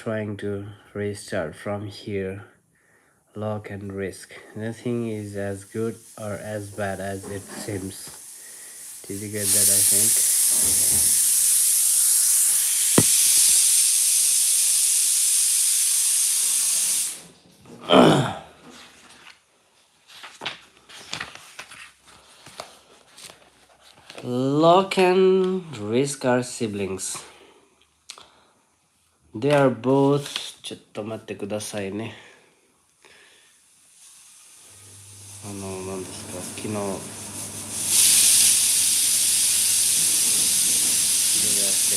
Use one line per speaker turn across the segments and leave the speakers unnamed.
trying to restart from here. Luck and risk. Nothing is as good or as bad as it seems. Did you get that? I think. Luck and risk are siblings. They are both ちょっと待ってくださいね。何ですか昨日出して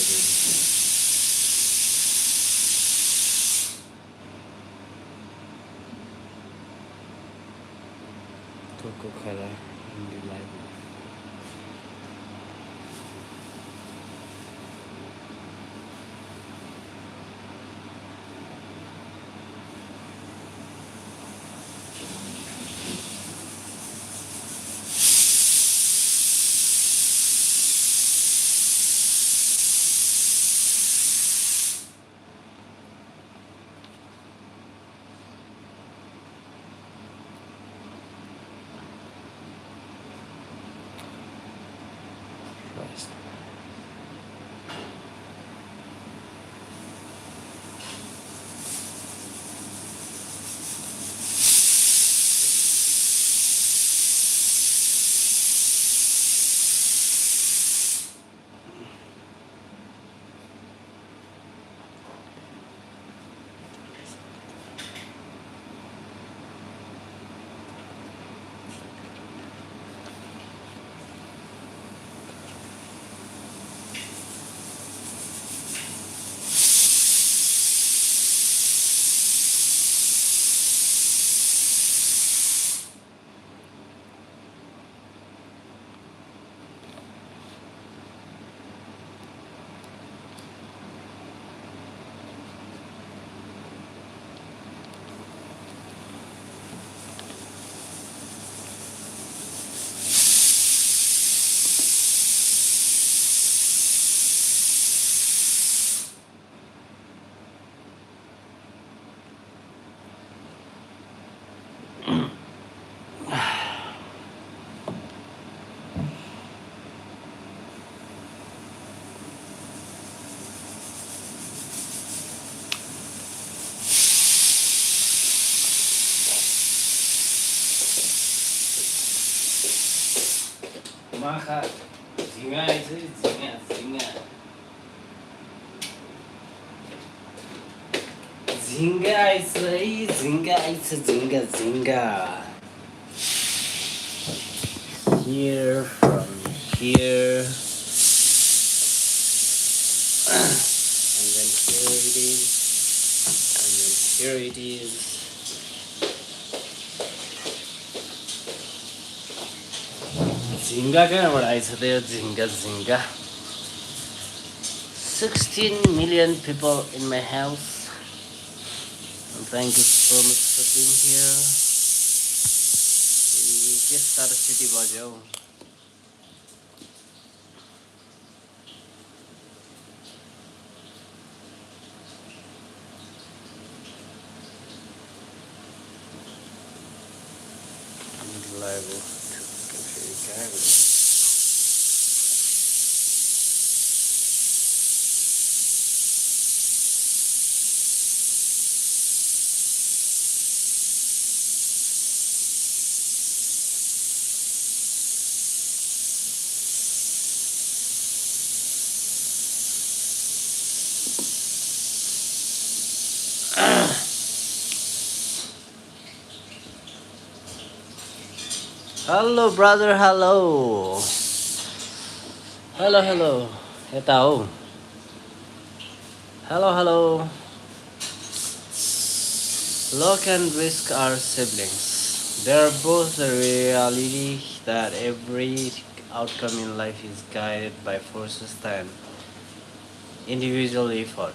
る。どこからインディライブMaha Zinga itu Zinga here from here and then here it is and then here it is. Zinga कहाँबाट आइछ त यो Zinga 16 million people in my house and thank you so much for being here. के साह्रो city बज्यो live Hello brother, hello. Hello. Yata ho. Hello. Luck and risk are siblings. They are both the reality that every outcome in life is guided by forces than individual effort.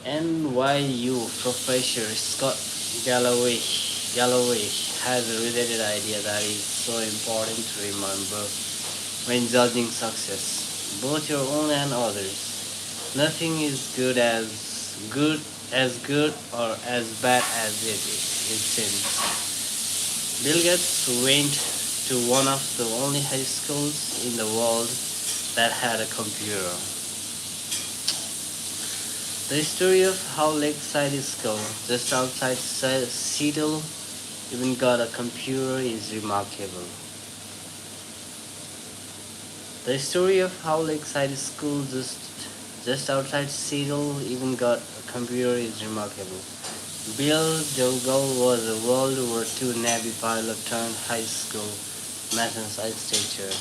NYU Professor Scott Galloway has a related idea that is so important to remember when judging success, both your own and others. Nothing is good or as bad as it seems. Bill Gates went to one of the only high schools in the world that had a computer. The story of how Lakeside School, just outside Seattle, even got a computer is remarkable. The story of how Lakeside School, just outside Seattle, even got a computer is remarkable. Bill Dougal was a World War II Navy pilot turned high school math and science teacher.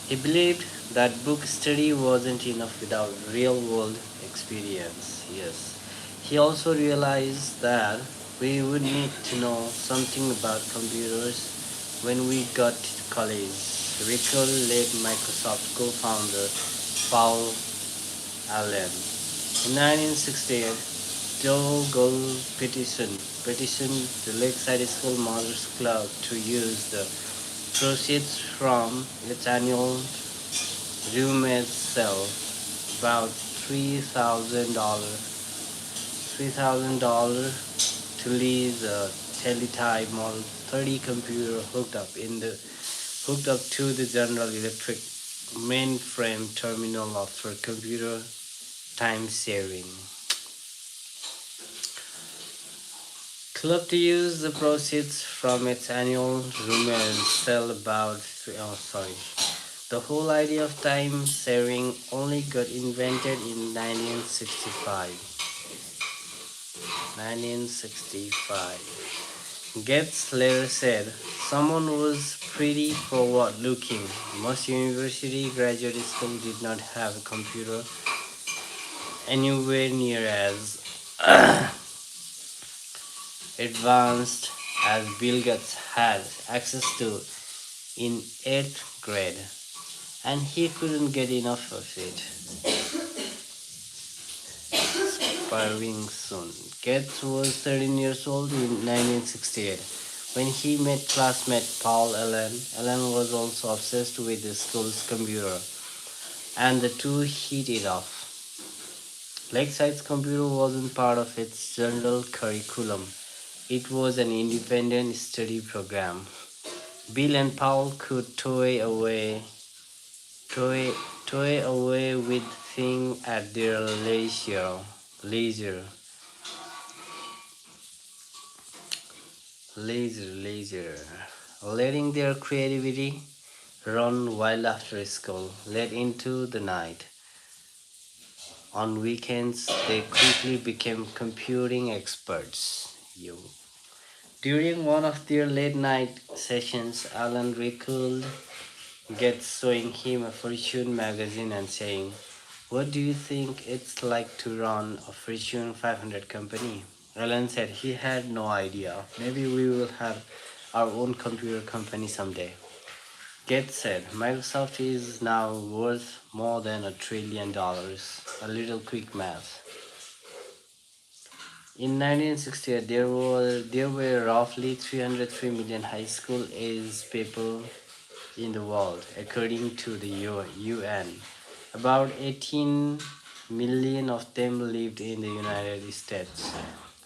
He believed that book study wasn't enough without real world experience. Yes. He also realized that we would need to know something about computers when we got to college. Recall late Microsoft co-founder Paul Allen. In 1968, Dougal petitioned the Lakeside School Mothers Club to use the proceeds from its annual roommate sale, about $3,000 to lease a teletype Model 30 computer hooked up to the General Electric mainframe terminal for computer time saving. Club to use the proceeds from its annual roommate sale about the whole idea of time saving only got invented in 1965. 1965. Gates later said, someone was pretty forward looking. Most university graduate schools did not have a computer anywhere near as advanced as Bill Gates had access to in 8th grade, and he couldn't get enough of it. Expiring soon. Gates was 13 years old in 1968 when he met classmate Paul Allen. Allen was also obsessed with the school's computer, and the two hit it off. Lakeside's computer wasn't part of its general curriculum. It was an independent study program. Bill and Paul could toy, toy away with things at their leisure, leisure, letting their creativity run wild after school, late into the night. On weekends, they quickly became computing experts. During one of their late night sessions, Alan recalled Getz showing him a Fortune magazine and saying, what do you think it's like to run a Fortune 500 company? Alan said he had no idea. Maybe we will have our own computer company someday. Gates said Microsoft is now worth more than $1 trillion. A little quick math. In 1968, there were roughly 303 million high school age people in the world, according to the UN. About 18 million of them lived in the United States.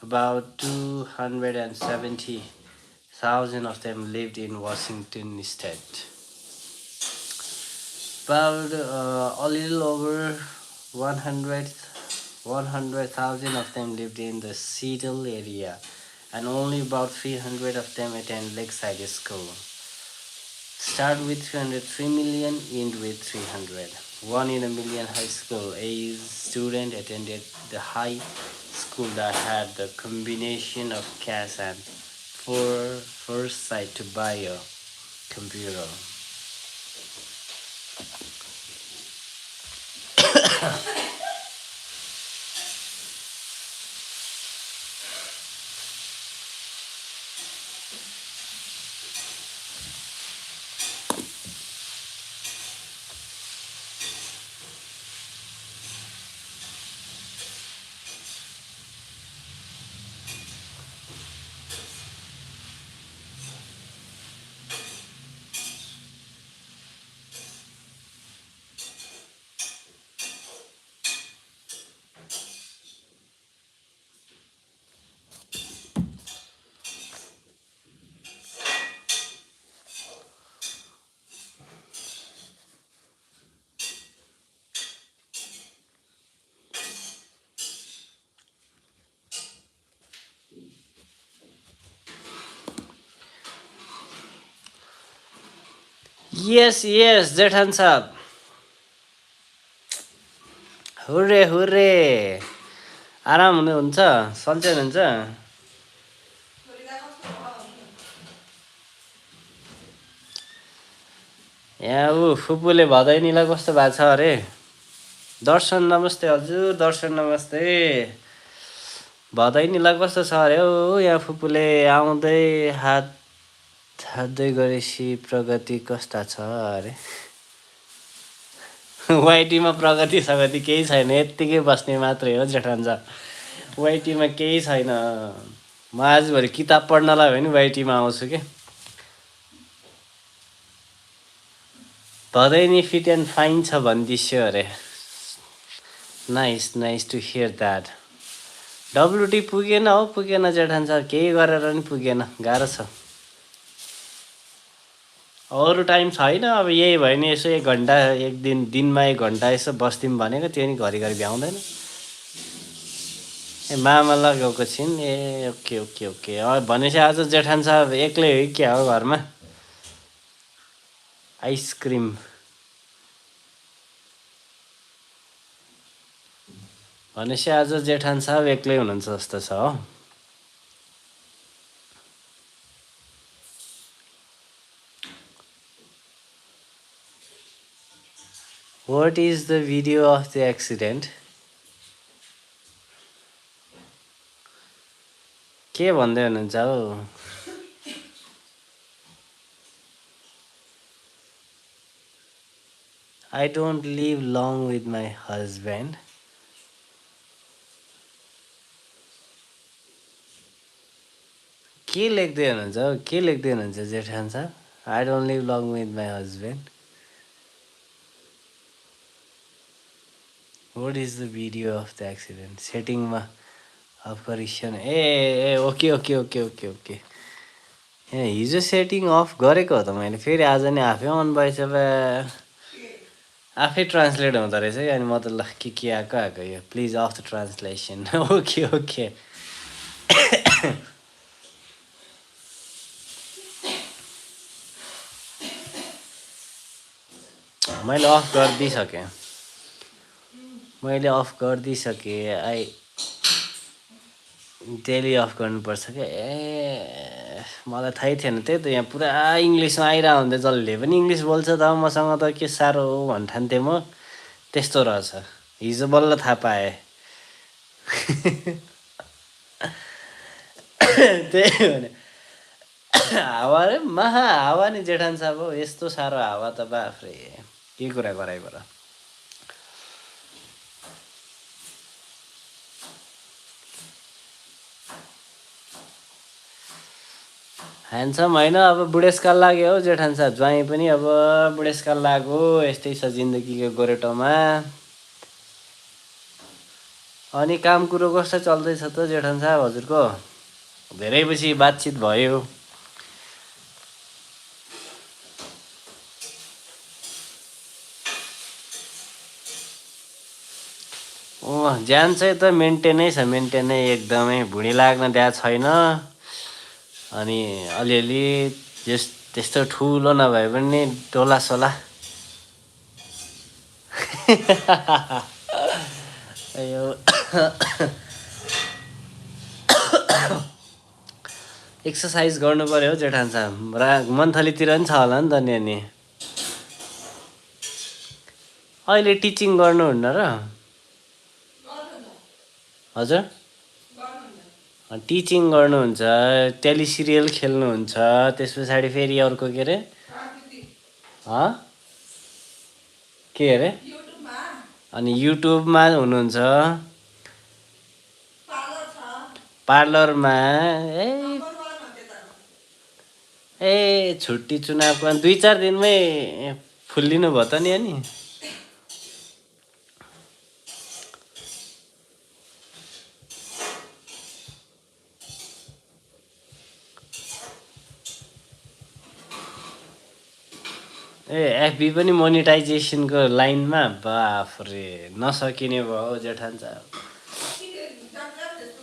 About 270,000 of them lived in Washington state. About a little over 100,000 of them lived in the Seattle area, and only about 300 of them attend Lakeside School. Start with 303 million, end with 300. One in a million high school age student attended the high school that had the combination of cash and foresight to buy a computer. यस यस जेठान साहब, hurray hurray. आराम हुनुहुन्छ, सन्चै हुनुहुन्छ? यहाँ ऊ फुपूले भदैनीलाई कस्तो भएको छ अरे? दर्शन नमस्ते हजुर, दर्शन नमस्ते। भदैनीलाई कस्तो छ अरे हौ? यहाँ फुपूले आउँदै हात हात्दै गरेपछि प्रगति कस्ता छ अरे? वाइटीमा प्रगति सगति केही छैन, यत्तिकै बस्ने मात्रै हो जेठान साहब। वाइटीमा केही छैन। म आजभरि किताब पढ्नलाई भयो नि वाइटीमा आउँछु के। भदैनी फिट एन्ड फाइन छ भन्दिस्यो अरे। Nice nice to hear that. WT पुगेन हो, पुगेन जेठान साहब, केही गरेर नि पुगेन, गाह्रो छ। अरू टाइम छैन, अब यही भयो नि यसो 1 घन्टा एक दिनमा 1 घन्टा यसो बस्दिउँ भनेको, त्यो नि घरिघरि भ्याउँदैन। ए मामा गएको छिन्, ए ओके ओके ओके। भनेपछि आज जेठान साहब एक्लै हो क्या हो घरमा? आइसक्रिम भनेपछि आज जेठान साहब एक्लै हुनुहुन्छ जस्तो छ हो। What is the video of the accident? के भन्दै हुनुहुन्छ हौ? I don't live long with my husband. के लेख्दै हुनुहुन्छ हौ? के लेख्दै हुनुहुन्छ जेठान साहब? I don't live long with my husband. What is the video of the accident? सेटिङमा अफ गरिसन। ए okay okay okay okay okay. ए हिजो सेटिङ अफ गरेको हो त मैले, फेरि आज नि आफै अन भएछ बा। आफै ट्रान्सलेट हुँदो रहेछ कि, अनि म त ल के आएको यो, please of the translation. Okay okay. मैले अफ गरिदिइसकेँ, मैले अफ गरिदिइसकेँ। डेली अफ गर्नुपर्छ क्या। ए मलाई थाहै थिएन, त्यही त यहाँ पुरा इङ्ग्लिसमा आइरह हुँदै, जसले पनि इङ्ग्लिस बोल्छ त मसँग त के साह्रो हो भन्ठान्थेँ म। त्यस्तो रहेछ, हिजो बल्ल थाहा पाएँ। त्यही भने हावा रे महा हावा नि जेठान साहब हो, यस्तो साह्रो हावा त बाफ्रे, के कुरा गराइबाट। ह्यान्डसम होइन, अब बुढेसकाल लाग्यो हो जेठान साहब, ज्वाइँ पनि अब बुढेसकाल लाग्यो। यस्तै छ जिन्दगीको गोरेटोमा। अनि काम कुरो कस्तो चल्दैछ त जेठान साहब हजुरको? धेरै पछि बातचित भयो। ज्यान चाहिँ त मेन्टेनै छ, मेन्टेनै एकदमै, भुँडी लाग्न दिएको छैन। अनि अलिअलि त्यस्तो ठुलो नभए पनि डोलासोला। एक्सर्साइज गर्नु पर्यो हो जेठान साहब, मन्थलीतिर पनि छ होला नि त नि। अनि अहिले टिचिङ गर्नुहुन्न र हजुर? टिचिङ गर्नुहुन्छ, टेलिसिरियल खेल्नुहुन्छ, त्यस पछाडि फेरि अर्को के अरे के अरे, अनि युट्युबमा हुनुहुन्छ, पार्लरमा। ए छुट्टी चुनावको 2-4 दिनमै फुल्लिनु भयो त नि। अनि ए एफबी पनि मोनिटाइजेसनको लाइनमा, बाफरे नसकिने भयो जेठान साहब।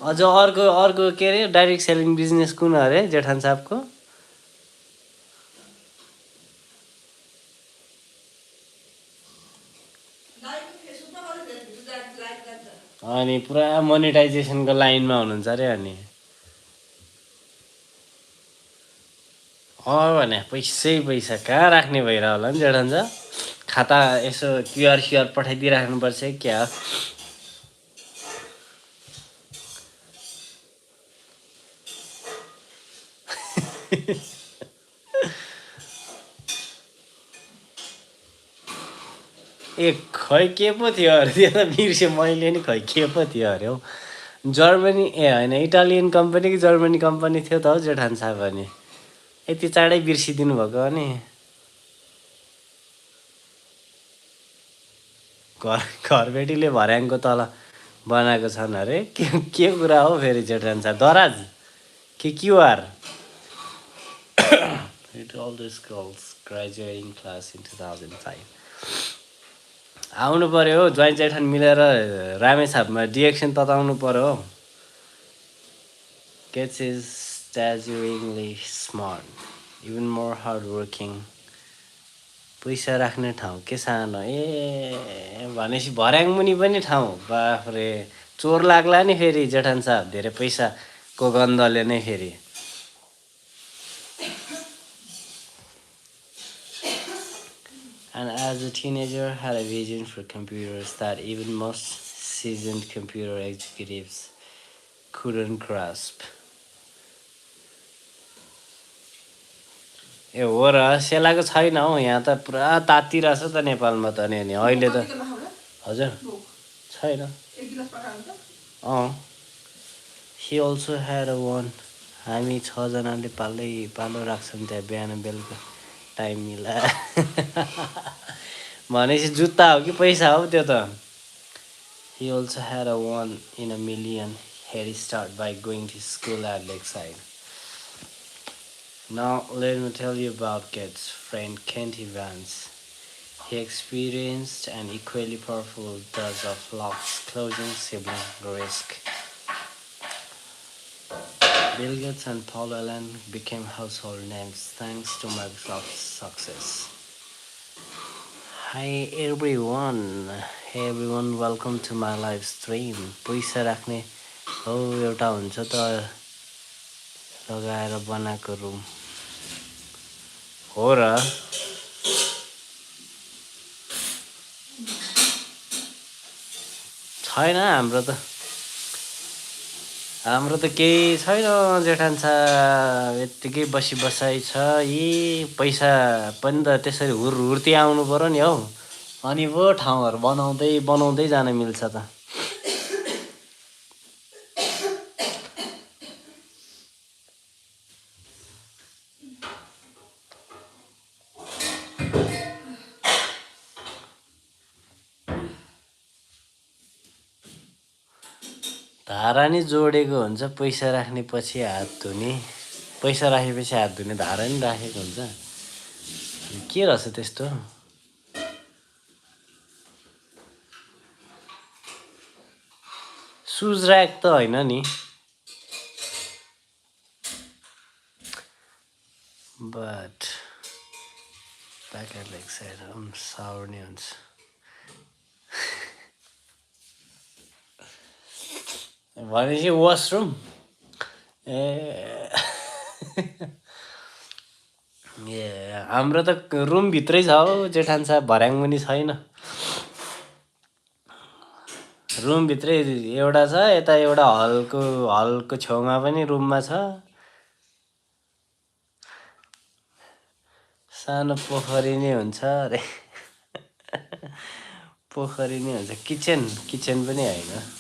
अझ अर्को के अरे डाइरेक्ट सेलिङ बिजनेस कुन अरे जेठान साहबको? अनि पुरा मोनेटाइजेसनको लाइनमा हुनुहुन्छ अरे अनि भने पैसै पैसा कहाँ राख्ने भइरह होला नि जेठन्छ खाता यसो क्युआर पठाइदिइराख्नुपर्छ क्या ए खै के पो थियो अरे त्यो त बिर्सेँ मैले नि खै के पो थियो अरे हौ जर्मनी ए होइन इटालियन कम्पनी कि जर्मनी कम्पनी थियो त हौ जेठान साहब अनि यति चाँडै बिर्सिदिनु भएको अनि घरबेटीले भर्याङको तल बनाएको छन् अरे के कुरा हो फेरि जेठान साहब दराज के QR all these girls graduating class in 2005 आउनु पर्यो हो ज्वाइँ जेठान मिलेर रामेछापमा डिएक्सन तताउनु पर्यो हो Gets is staggeringly smart, even more hardworking. पैसा राख्ने ठाउँ के सानो ए भनेपछि भर्याङ मुनि पनि ठाउँ बाफ्रे चोर लाग्ला नि फेरि जेठान साहब धेरै पैसाको गन्धले नै फेरि And as a teenager had a vision for computers that even most seasoned computer executives couldn't grasp. ए हो र सेलाको छैन हौ यहाँ त पुरा तातिरहेछ त नेपालमा त नि अहिले त हजुर छैन he also had a one हामी छजनाले पालो राख्छौँ त्यहाँ बिहान बेलुका टाइम मिला भनेपछि जुत्ता हो कि पैसा हो त्यो त he also had a one in a million head start by going to school at Lakeside Now let me tell you about Kate's friend Kent Evans. He experienced an equally powerful dose of loss, closing sibling risk. Bill Gates and Paul Allen became household names thanks to Microsoft's success. Hi everyone, welcome to my live stream. पैसा राख्ने हो एउटा हुन्छ त लगाएर बनाएको room हो र छैन हाम्रो त केही छैन जेठान साहब यत्तिकै बसाइ छ यी पैसा पनि त त्यसरी हुर्ती आउनु पर्यो नि हौ अनि पो ठाउँहरू बनाउँदै जान मिल्छ त धारा नि जोडेको हुन्छ पैसा राख्ने पछि हात धुने पैसा राखेपछि हात धुने धारा नि राखेको हुन्छ के रहेछ त्यस्तो सुज ऱ्याक त होइन नि but back at leg side साउर्ने हुन्छ भनेपछि वासरुम ए हाम्रो त रुमभित्रै छ हौ जेठान साहब भर्याङ पनि छैन रुमभित्रै एउटा छ यता एउटा हलको छेउमा पनि रुममा छ सानो पोखरी नै हुन्छ अरे पोखरी नै हुन्छ किचन पनि होइन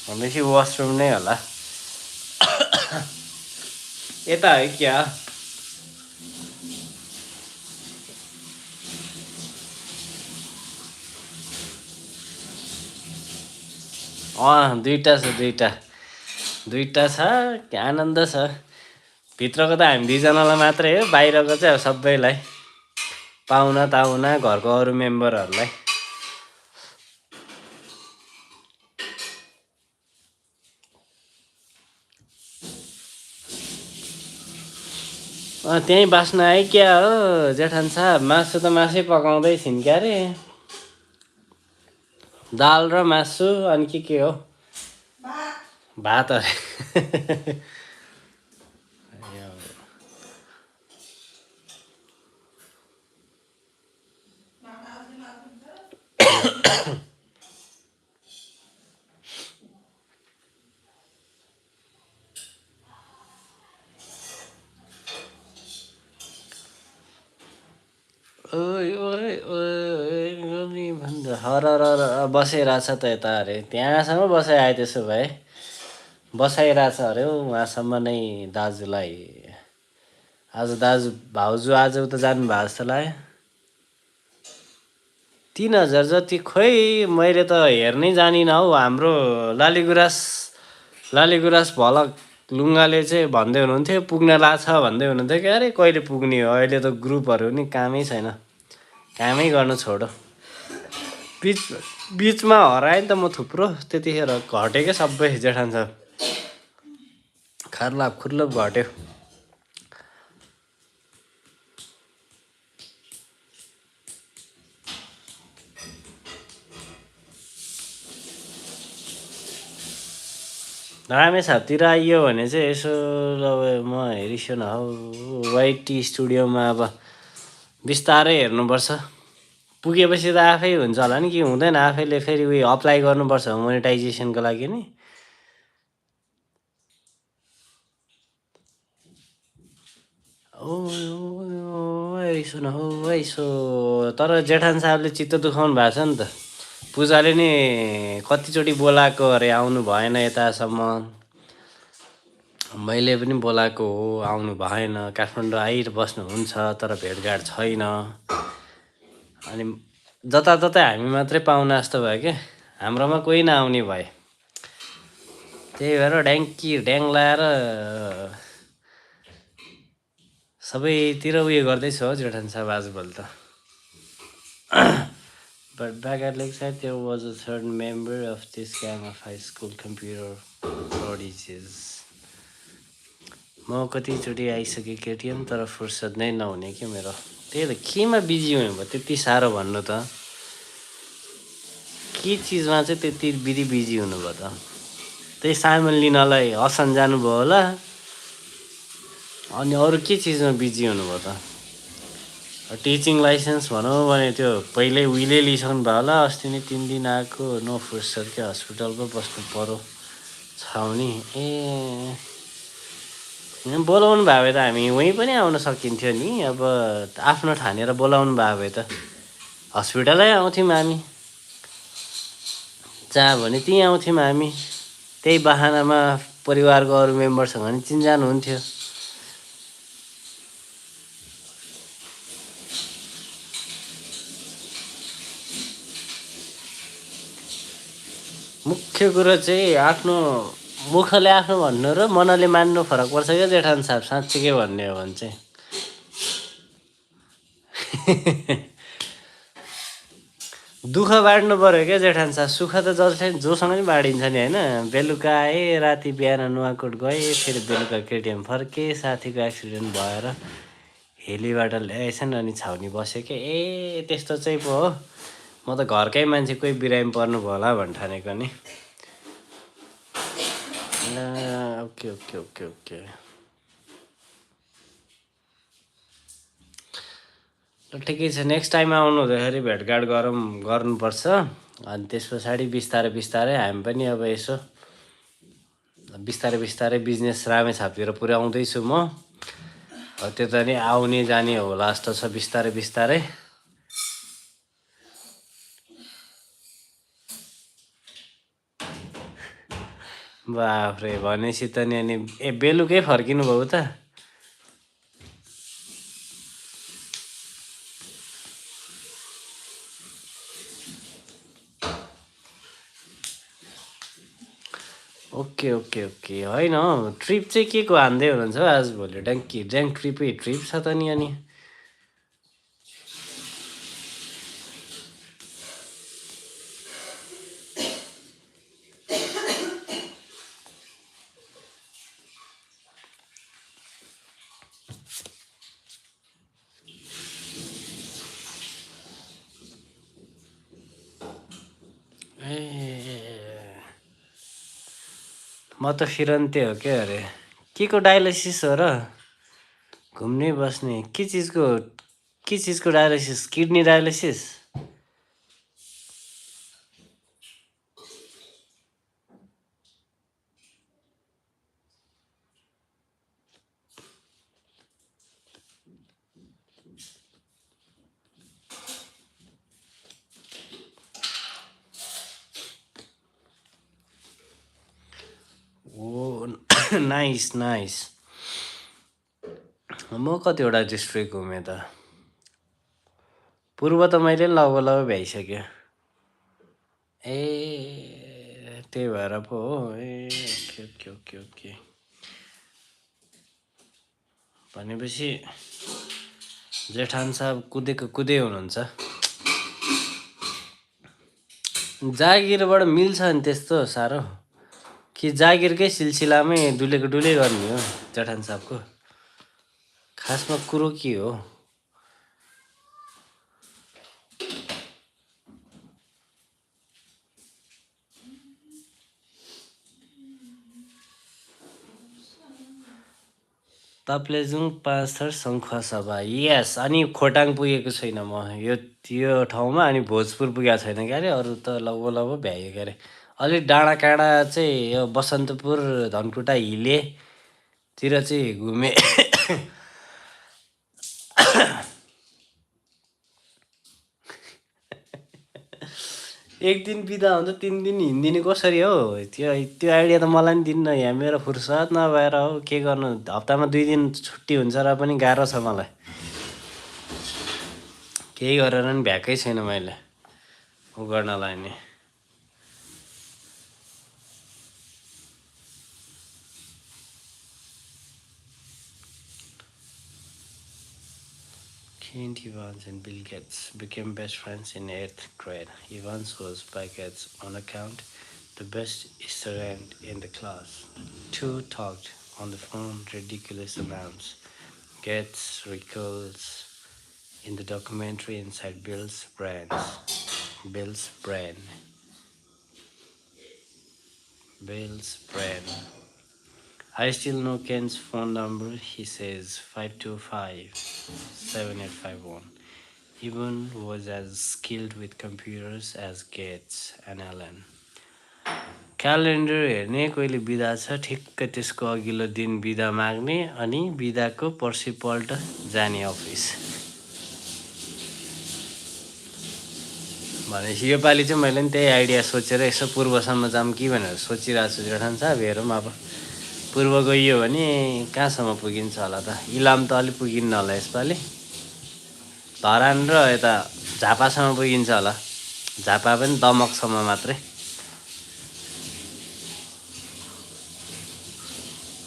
भनेपछि वासरुम नै होला यता है क्या दुईटा छ आनन्द छ भित्रको त हामी दुईजनालाई मात्रै हो बाहिरको चाहिँ अब सबैलाई पाहुना ताहुना घरको अरू मेम्बरहरूलाई त्यहीँ बाँच्न आए क्या हो जेठान साहब मासु त मासै पकाउँदै छिन् क्या अरे दाल र मासु अनि के हो? भात अरे। ओइ ओइ ओइ भन्दा हर बसिरहेछ त यता अरे त्यहाँसम्म बसाइ आयो त्यसो भए बसाइरहेछ अरे हौ उहाँसम्म नै दाजुलाई। आज दाजु भाउजू आज उता जानु भएको जस्तो लाग्यो। 3,000 जति खोइ मैले त हेर्नै जानिनँ हौ। हाम्रो लालीगुराँस भलक लुङ्गाले चाहिँ भन्दै हुनुहुन्थ्यो पुग्न लाग्छ भन्दै हुनुहुन्थ्यो कि अरे कहिले पुग्ने हो, अहिले त ग्रुपहरू नि कामै छैन, कामै गर्नु छोडो। बिचमा हराएँ नि त म थुप्रो, त्यतिखेर घट्यो क्या सबै जेठान साहब, खार्लाप खुर्लुप घट्यो। रामेछापतिर आइयो भने चाहिँ यसो ल म हेरिसो न हौ वाइटी स्टुडियोमा अब बिस्तारै हेर्नुपर्छ। पुगेपछि त आफै हुन्छ होला नि कि हुँदैन, आफैले फेरि उयो अप्लाई गर्नुपर्छ मोनेटाइजेसनको लागि नि। यसो न हौ यसो। तर जेठान साहबले चित्त दुखाउनु भएको छ नि त। पूजाले नि कतिचोटि बोलाएको अरे आउनु भएन यतासम्म, मैले पनि बोलाएको हो आउनु भएन। काठमाडौँ आइबस्नुहुन्छ तर भेटघाट छैन। अनि जताततै हामी मात्रै पाहुना जस्तो भयो क्या, हाम्रोमा कोही नआउने भए। त्यही भएर ड्याङ लाएर सबैतिर उयो गर्दैछु हो जेठान साहब आजभोलि त। But back at Lakeside, there was a third member of this gang of high school computer prodigies. म कतिचोटि आइसकेँ केटिएम तर फुर्सद नै नहुने कि मेरो। त्यही त केमा बिजी हुनु भयो त्यति साह्रो भन्नु त, के चिजमा चाहिँ त्यति बिजी हुनुभयो त? त्यही सामान लिनलाई असन जानुभयो होला, अनि अरू के चिजमा बिजी हुनुभयो त? टिचिङ लाइसेन्स भनौँ भने त्यो पहिल्यै उहिले लिइसक्नु भयो होला। अस्ति नै 3 दिन आएको, नो फुर्सद क्या, हस्पिटल पो बस्नु पऱ्यो छाउनी। बोलाउनु भयो भए त हामी वहीँ पनि आउन सकिन्थ्यो नि। अब आफ्नो ठानेर बोलाउनु भयो भए त हस्पिटलै आउँथ्यौँ हामी, जहाँ भने त्यहीँ आउँथ्यौँ हामी। त्यही बहानामा परिवारको अरू मेम्बरसँग नि चिनजान हुन्थ्यो। मुख्य कुरो चाहिँ आफ्नो मुखले आफ्नो भन्नु र मनले मान्नु फरक पर्छ क्या जेठान साहब, साँच्चै के भन्ने हो भने चाहिँ। दुःख बाँड्नु पऱ्यो क्या जेठान साहब, सुख त जोसँग नि बाँडिन्छ नि होइन। बेलुका आएँ, राति बिहान नुवाकोट गएँ, फेरि बेलुका केटिएम फर्केँ, साथीको एक्सिडेन्ट भएर हेलीबाट ल्याएछन् अनि छाउनी बसेँ क्या। ए त्यस्तो चाहिँ पो हो। म त घरकै मान्छे कोही बिरामी पर्नुभयो होला भन्ने ठानेको नि। ओके ओके ओके ओके, ल ठिकै छ। नेक्स्ट टाइम आउनु हुँदाखेरि भेटघाट गर्नुपर्छ। अनि त्यस पछाडि बिस्तारै बिस्तारै हामी पनि अब यसो बिस्तारै बिजनेस रामेछापतिर पुर्याउँदैछु म। त्यता नि आउने जाने होला जस्तो छ बिस्तारै। बाफ्रे, भनेपछि त नि अनि बेलुकै फर्किनु भयो त? Okay okay okay. होइन ट्रिप चाहिँ के को हान्दै हुनुहुन्छ हौ आजभोलि? ड्याङ ट्रिप छ त नि। अनि ए म त फिरन्ते हो क्या अरे के को डायलाइसिस हो र घुम्ने बस्ने के चिजको डायलाइसिस किडनी डायलाइसिस ओ नाइस नाइस म कतिवटा डिस्ट्रिक्ट घुमेँ त पूर्व त मैले लगभग भ्याइसक्यो ए त्यही भएर पो हो ए ओके ओके ओके ओके भनेपछि जेठान साहब कुदेको कुदै हुनुहुन्छ जागिरबाट मिल्छ नि त्यस्तो साह्रो कि जागिरकै सिलसिलामै डुलेको डुलै गर्ने हो जेठान साहबको खासमा कुरो के हो ताप्लेजुङ पाँचथर सङ्खुवासभा यस अनि खोटाङ पुगेको छैन म यो ठाउँमा अनि भोजपुर पुगेको छैन क्या अरे अरू त लगभग भ्यायो क्या अरे अलिक डाँडा काँडा चाहिँ यो बसन्तपुर धनकुटा हिलेतिर चाहिँ घुमेँ एक दिन बिदा हुन्छ 3 दिन हिँडिदिने कसरी हो त्यो आइडिया त मलाई नि दिन्न यहाँ मेरो फुर्सद नभएर हो के गर्नु हप्तामा 2 दिन छुट्टी हुन्छ र पनि गाह्रो छ मलाई केही गरेर नि भ्याएकै छैन मैले उ गर्नलाई नि Clint Evans and Bill Gates became best friends in 8th grade. Evans was by Gates' on account the best student in the class. Two talked on the phone ridiculous amounts. Gates recalls in the documentary Inside Bill's Brain. Bill's Brain. I still know Ken's phone number. He says 525-7851. Even was as skilled with computers as Gates and Allen. Calendar हेर्ने कहिले बिदा छ ठिक्क त्यसको अघिल्लो दिन बिदा माग्ने अनि बिदाको पर्सिपल्ट जाने अफिस भनेपछि योपालि चाहिँ मैले नि त्यही आइडिया सोचेर यसो पूर्वसम्म जाऊँ कि भनेर सोचिरहेको छु जेठान साहब हेरौँ अब पूर्व गइयो भने कहाँसम्म पुगिन्छ होला त इलाम त अलिक पुगिन्न होला यसपालि धरान र यता झापासम्म पुगिन्छ होला झापा पनि दमकसम्म मात्रै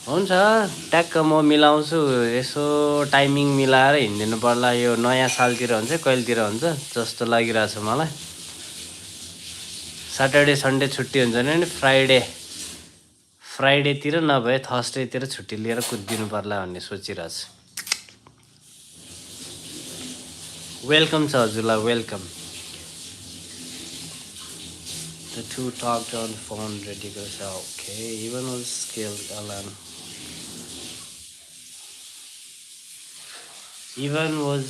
हुन्छ ट्याक्क म मिलाउँछु यसो टाइमिङ मिलाएर हिँडिदिनु पर्ला यो नयाँ सालतिर हुन्छ कहिलेतिर हुन्छ जस्तो लागिरहेछ मलाई सटर्डे सन्डे छुट्टी हुन्छ भने फ्राइडेतिर नभए थर्सडेतिर छुट्टी लिएर कुदिनु पर्ला भन्ने सोचिरहेछ वेलकम छ हजुरलाई welcome The two talked on the phone ready to say okay even was skilled Alan Even was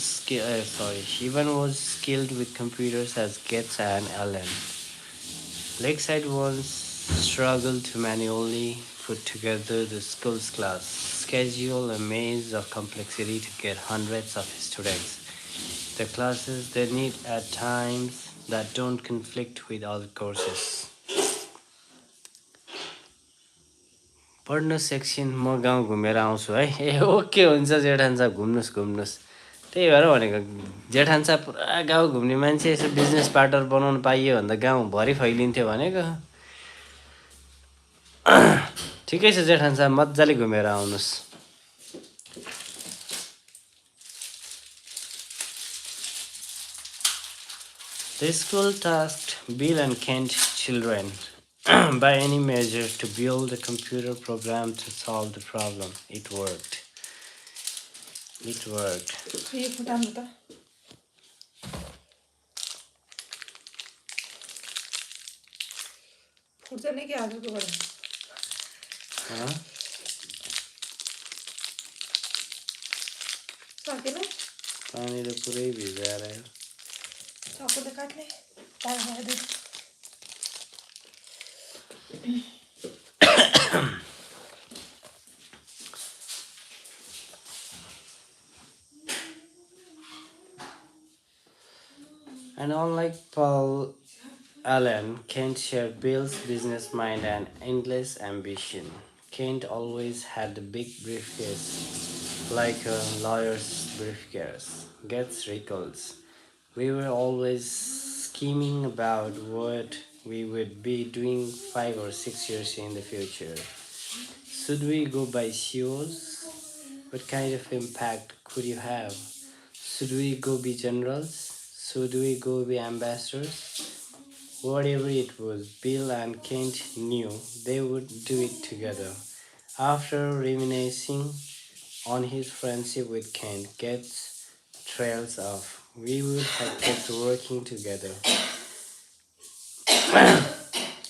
skilled with computers as Gates and Allen. Lakeside once struggled to manually put together the school's class schedule, a maze of complexity to get hundreds of students. The classes they need at times that don't conflict with other courses. पढ्नु section म गाउँ घुमेर आउँछु है ए okay हुन्छ जेठान साहब घुम्नुहोस् त्यही भएर भनेको जेठान साहब पुरा गाउँ घुम्ने मान्छे यसो बिजनेस पार्टनर बनाउनु पाइयो भन्दा गाउँभरि फैलिन्थ्यो भनेको ठिकै छ जेठान साहब मजाले घुमेर आउनुहोस् The school tasked Bill and Kent's children by any measure to build a computer program to solve the problem. It worked.
पुढचं नाही की अजून तू बरं
हाँ
चालते ना
पानी तो पूरा ही भिजा रहा है.
चाकू ते काट नाही काय झालं ते
And unlike Paul Allen, Kent shared Bill's business mind and endless ambition. Kent always had the big briefcase, like a lawyer's briefcase. Gets recalls. We were always scheming about what we would be doing 5 or 6 years in the future. Should we go buy shoes? What kind of impact could you have? Should we go be generals? Should we go be ambassadors? Whatever it was, Bill and Kent knew they would do it together. After reminiscing on his friendship with Kent, gets trails off. We would have kept working together.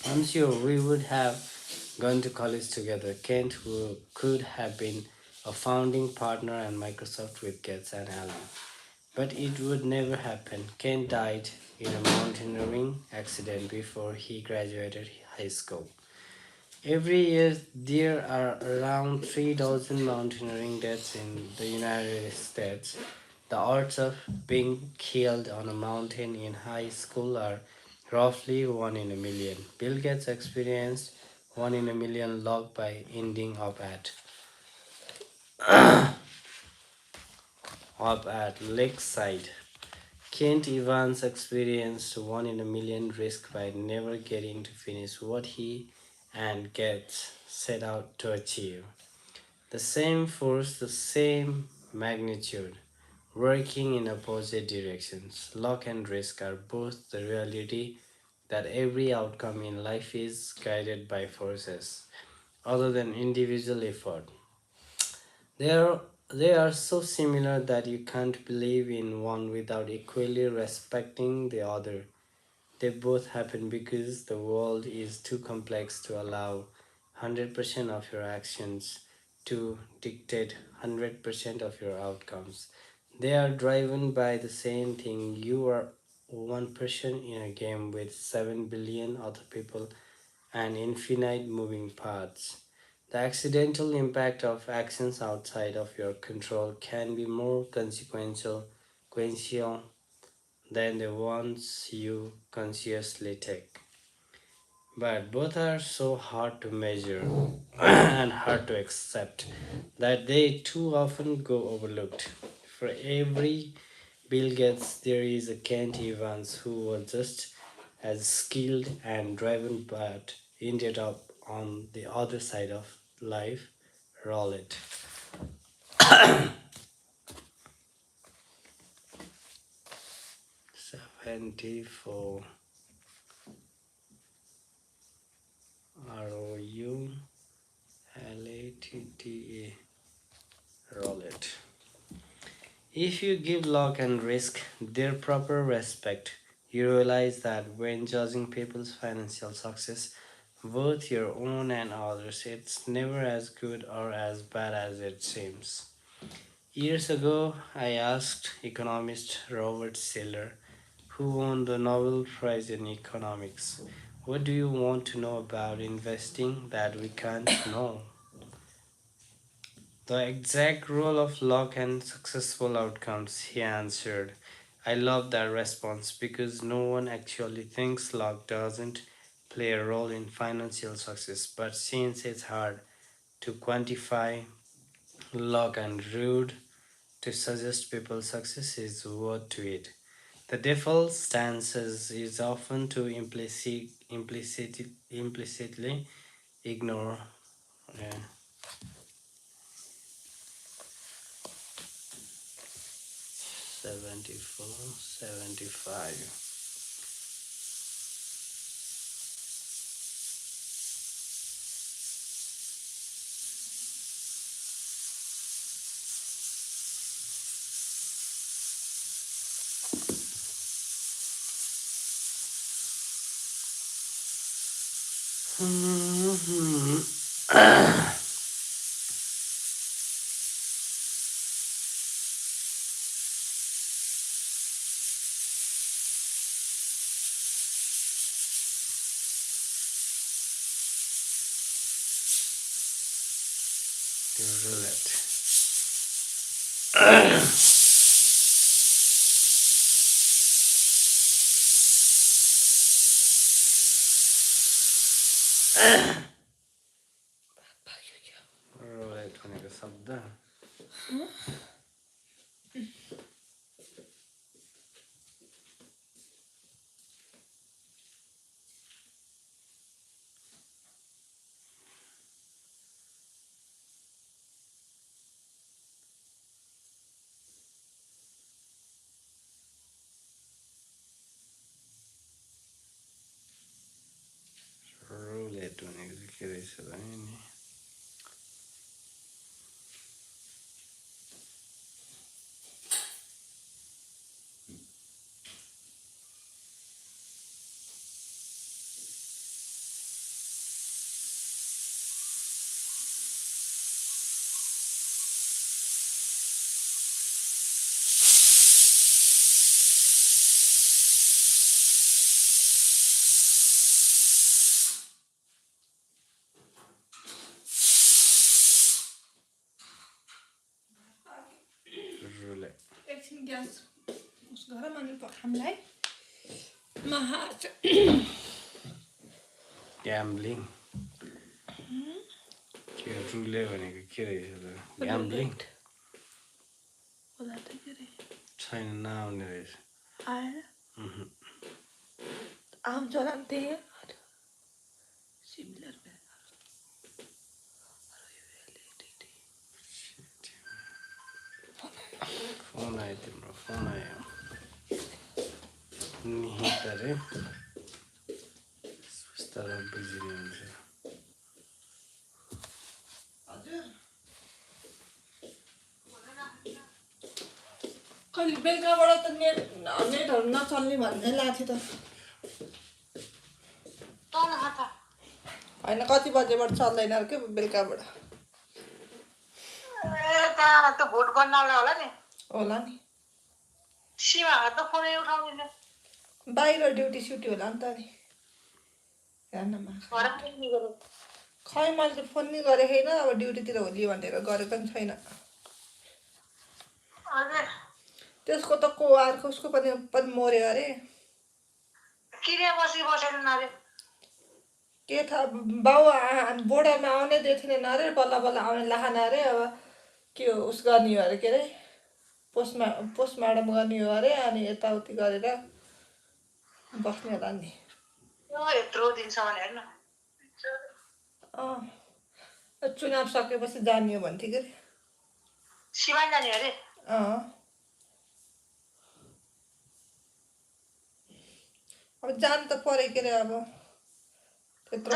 I'm sure we would have gone to college together. Kent who could have been a founding partner at Microsoft with Gates and Allen. But it would never happen. Kent died in a mountaineering accident before he graduated high school. Every year, there are around 3,000 mountaineering deaths in the United States. The odds of being killed on a mountain in high school are roughly 1 in a million. Bill Gates experienced 1 in a million luck by ending up at Lakeside. Kent Evans experienced 1 in a million risk by never getting to finish what he and Gates set out to achieve. The same force, the same magnitude, working in opposite directions. Luck and risk are both the reality that every outcome in life is guided by forces other than individual effort. They are, they are so similar that you can't believe in one without equally respecting the other. They both happen because the world is too complex to allow 100% of your actions to dictate 100% of your outcomes. They are driven by the same thing. You are one person in a game with 7 billion other people and infinite moving parts. The accidental impact of actions outside of your control can be more consequential than the ones you consciously take. But both are so hard to measure and hard to accept that they too often go overlooked. For every Bill Gates, there is a Kent Evans who was just as skilled and driven but ended up on the other side of life. Roll it. 74 ROULATTA. Roll it. If you give luck and risk their proper respect, you realize that when judging people's financial success, both your own and others, it's never as good or as bad as it seems. Years ago, I asked economist Robert Siller, who won the Nobel Prize in Economics, what do you want to know about investing that we can't know? The exact role of luck and successful outcomes, he answered. I love that response because no one actually thinks luck doesn't play a role in financial success, but since it's hard to quantify luck and rude to suggest people's success is worth to it. The default stance is often to implicitly ignore uh, 74, 75. Roulette. Roulette भनेको शब्द roulette भनेको चाहिँ के रहेछ भने नि roulette
एकछिन gas उस गर अनि हामीलाई
ग्याम्बलिङ के रुले भनेको के रहेछ त ग्याम्बलिङ
होला त के रे
छैन नआउने रहेछ
आएर आउँछ होला नि त्यही सिमिलर
फोन आयो तिम्रो फोन आयो निहित अरे तर बुझिने हुन्छ
कहिले बेलुकाबाट त नेटहरू नचल्ने भन्ने लाग्थ्यो त होइन कति बजेबाट चल्दैन के बेलुकाबाट
त भोट गर्नलाई होला नि
होला नि
सीमाहरू त फोनै उठाउँदैन
बाहिर ड्युटी स्युटी होला नि त नि हेर्नमा खै मैले त फोन नि गरेको छैन अब ड्युटीतिर होली भनेर गरेको पनि छैन त्यसको त को अर्को उसको पनि मर्यो अरे
किरिया बसी बसेन अरे
के थाहा बाउ बोर्डरमा आउनै दिएको थिएन अरे बल्ल बल्ल आउने लाखान अरे अब के हो उस गर्ने हो अरे के अरे पोस्टमार्टम गर्ने हो अरे अनि यताउति गरेर बस्ने होला नि
यत्रो दिनसम्म हेर्न
चुनाव सकेपछि जाने हो भन्थ्यो कि
सीमा जाने अरे
अब जानु त पऱ्यो के अरे अब त्यत्रो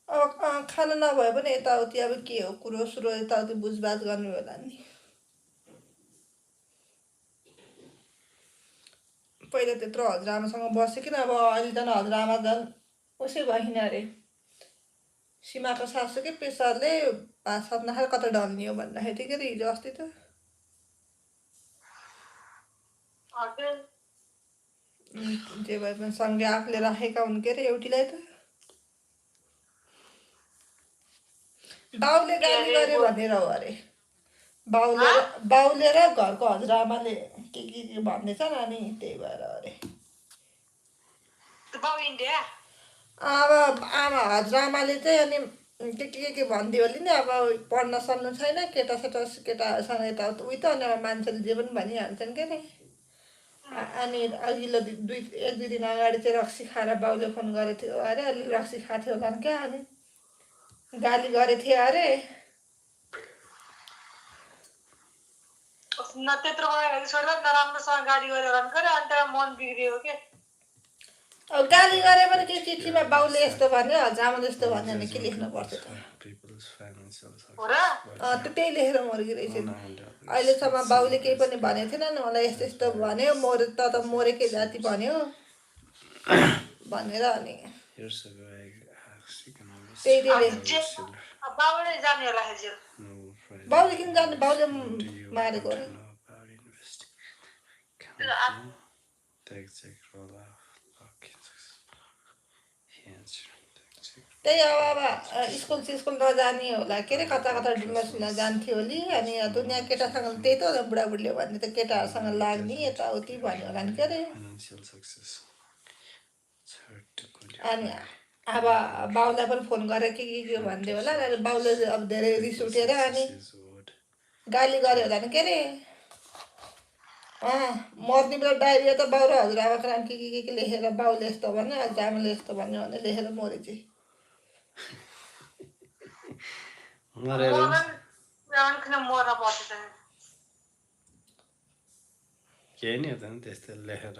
अब खाना नभए पनि यताउति अब के हो कुरो सुरो यताउति बुझबाझ गर्नु होला नि पहिला त्यत्रो हजुरआमासँग बसेकिन अब अहिले झन् हजुरआमा झन् उसै भएन अरे सीमाको सासूकै प्रेसरले भात सात नखाएर कता डल्ने हो भन्दाखेरि थियो के अरे हिजो अस्ति त जे भए पनि सँगै आफूले राखेका हुन् के अरे एउटीलाई त बाउले गाली गर्यो भनेर हो अरे बाउले र घरको हजुरआमाले के भन्दैछन् अनि त्यही भएर अरे अब आमा हजुरआमाले चाहिँ अनि के भन्दियो भने नि अब पढ्न सक्नु छैन केटासँग यताउता उयो त अनि अब मान्छेले जे पनि भनिहाल्छन् के अरे अनि अघिल्लो एक दुई दिन अगाडि चाहिँ रक्सी खाएर बाउले फोन गरेको थियो अरे अलि रक्सी खाएको थियो होला नि क्या अनि गाली गरेको थियो अरे
त्यत्रो नराम्रोसँग गाली गरेर अनि त मन बिग्रियो के
अब गाली गरे पनि के चिठीमा बाउले यस्तो भन्यो हजुरआमाले यस्तो भन्यो भने के लेख्नु पर्थ्यो त त्यही लेखेर मर्किरहेछ अहिलेसम्म बाउले केही पनि भनेको थिएन नि मलाई यस्तो यस्तो भन्यो त मरेकै जाति भन्यो भनेर अनि
Years ago, I asked economists
त्यही
why
त्यसले
would silver
बाबुले जाने होला हजुर
Nobel Prize
बाउले किन जाने
winners
बाउले
want to you
मारेको
want
अरे
to know about investing. Cannot know the exact role of luck in success. He answered the exact
त्यही
role
अब
of luck
अब
in
स्कुल
success.
सिस्कुल नजाने होला के अरे कता कता डुल्न
Trust
सुल्न
was
जान्थ्यो होली अनि
because
दुनियाँ
no
केटासँग
absolute
त्यही त
knowledge.
हो बुढाबुढीले भन्ने त केटाहरूसँग
It
लाग्ने
doesn't
यताउति भन्यो होला नि के अरे
financial success. It's hard to
अनि
quantify.
अब बाउलाई पनि फोन गरेर के भनिदियो होला अनि बाउले अब धेरै रिस उठेर अनि
Success is what
गाली गर्यो होला नि के अरे मर्ने बेला डायरीमा त बाउ र हजुरआमाको नाम के लेखेर बाउले यस्तो भन्यो हजुरआमाले यस्तो भन्यो भने लेखेर मऱ्यो चाहिँ
मरेर
मर्न किन मर्न पर्छ त
केही नि त नि त्यस्तो लेखेर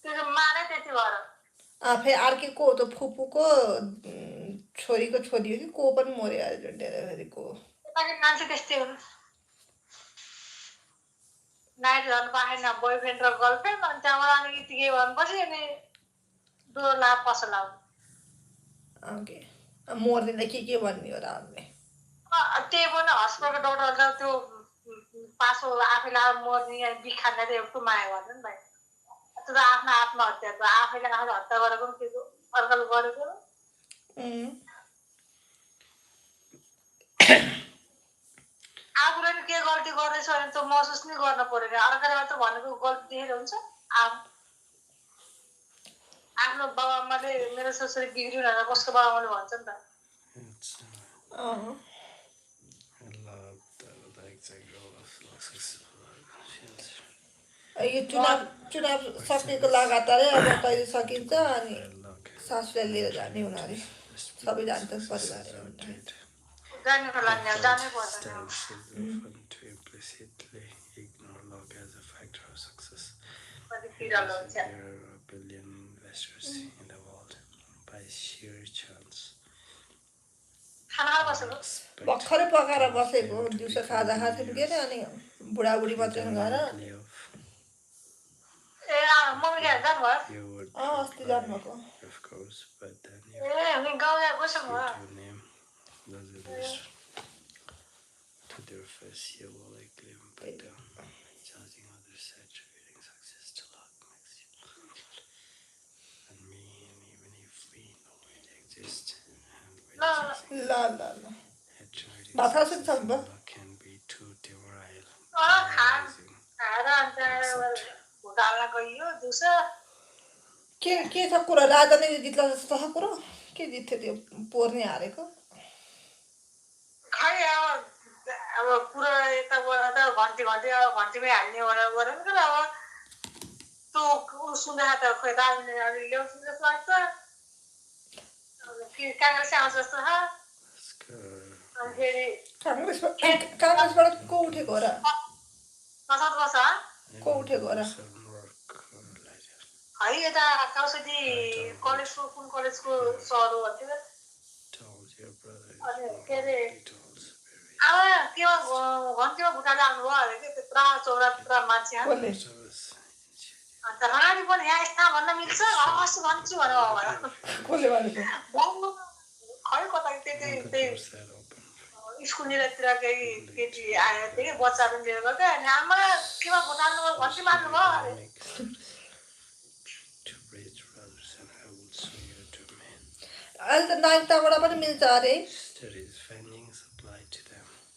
त्यो माने त्यति भएर
फेरि अर्कै को त फुपूको छोरीको छोरी हो कि को पनि मऱ्यो अरे झुन्डेर फेरि को
यताको मान्छे त्यस्तै हुन् नाइट झन् पाएन बोयफ्रेन्ड र गर्लफ्रेन्ड अनि त्यहाँबाट अनि यतिकै भनेपछि अनि डोर लाग पसल
ओके मर्दैन के भन्ने हो र हामीले
त्यही पनि हस्पिटलको डक्टरले त्यो पासो आफैले मर्ने अनि बिख खाने त एउटा माया गर्नु नि भाइ त्यो त आफ्नो आत्महत्या त आफैले आफूले हत्या गरेको पनि त्यो अर्काले गरेको आफूले नि के गल्ती गर्दैछ भने त्यो महसुस नै गर्न पर्यो क्या अर्काले मात्र भनेको गल्ती देखेर हुन्छ आफ्नो बाबाआमाले मेरो छोरी बिग्रियो भनेर कसको बाबाआमाले भन्छ नि त
यो चुनाव सकेको लगातारै अब कहिले सकिन्छ अनि सासूलाई लिएर जाने हुन अरे सबै जान्छन् परिवार
जाने होला नि जानै पर्छ
There are a billion investors in the world by sheer chance.
भर्खरै पकाएर बसेको दिउँसो खाजा खाएको थियौँ के अरे अनि बुढाबुढी मात्रै गएर अस्ति जानुभएको
their first year will likely impact them, judging others attributing success to luck makes you and me, and even if we know it exists, and
ल भात खाएको छ नि त
can be too demoralizing.
के छ कुरो राजा नै जित्ला जस्तो छ कुरो के जित्थ्यो त्यो पोर्ने हारेको
खै अब पुरो यताबाट घन्टी घन्टीमै हाल्ने गरेर नि अब त्यो सुन्दा त खोइ राजनीति अलि ल्याउँछ जस्तो लाग्छ काङ्ग्रेस आउँछ जस्तो छ अनि फेरि
काङ्ग्रेसबाट को उठेको हो र को उठेको हो र
है यता काउसटी कलेजको कुन कलेजको सर हो भन्थ्यो अनि के अरे आमा केमा घन्टीमा भुटाले आउनुभयो अरे कि त्यत्रा चौरात्रा मान्छे अन्त रानी पनि यहाँ यस्ता भन्न मिल्छ हस् भन्छु भनेर
कसले भनेको
खै कता त्यही स्कुलतिरकै केटी आयो थियो कि बच्चाहरू लिएर गएको अनि आमा केमा भुटाल्नु घन्टी मार्नुभयो अरे
अहिले त नागरिकताबाट पनि मिल्छ अरे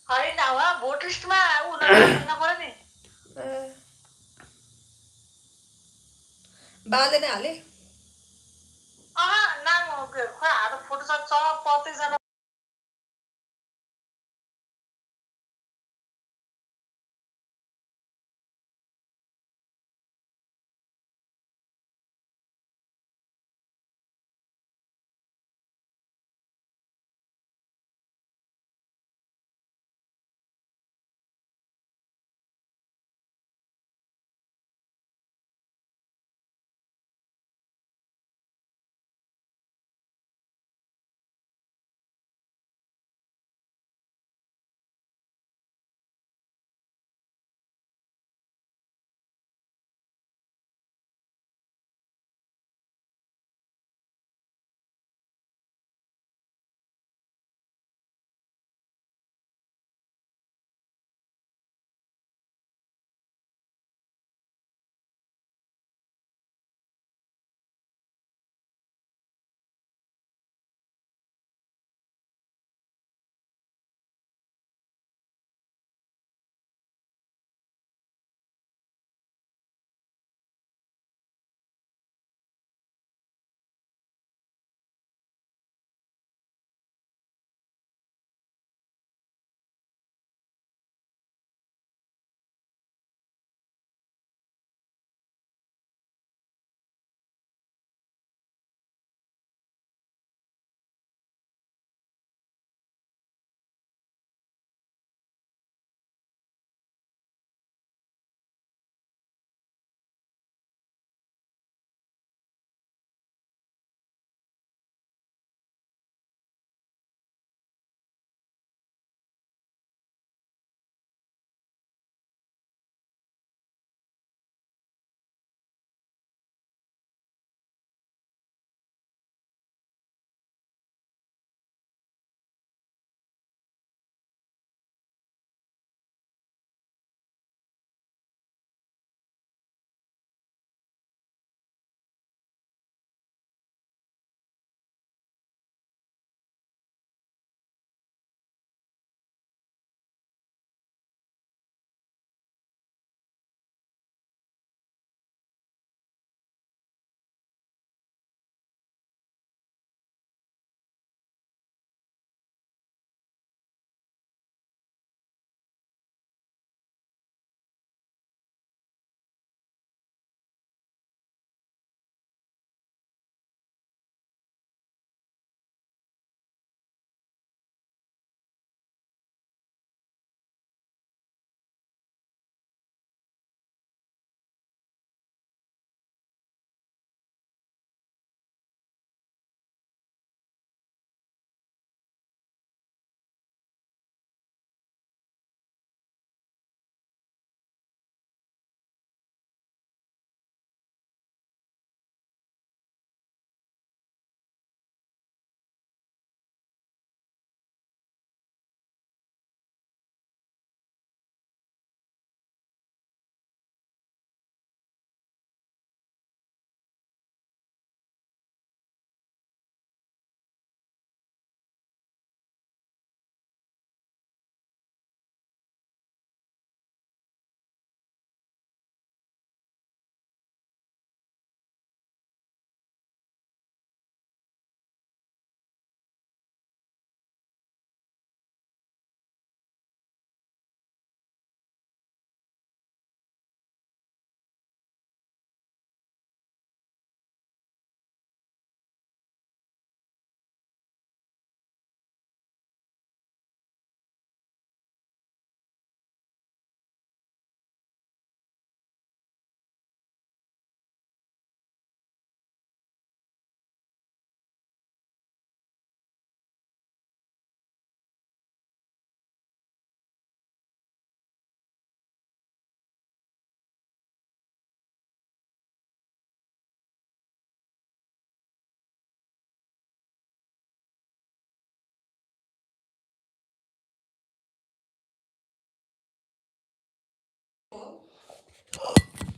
होइन भोट लिस्टमा उनीहरू पर्यो नि
बाले नै हाले
नाम खोइ हात फोटो छ प्रत्येकजना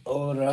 हो र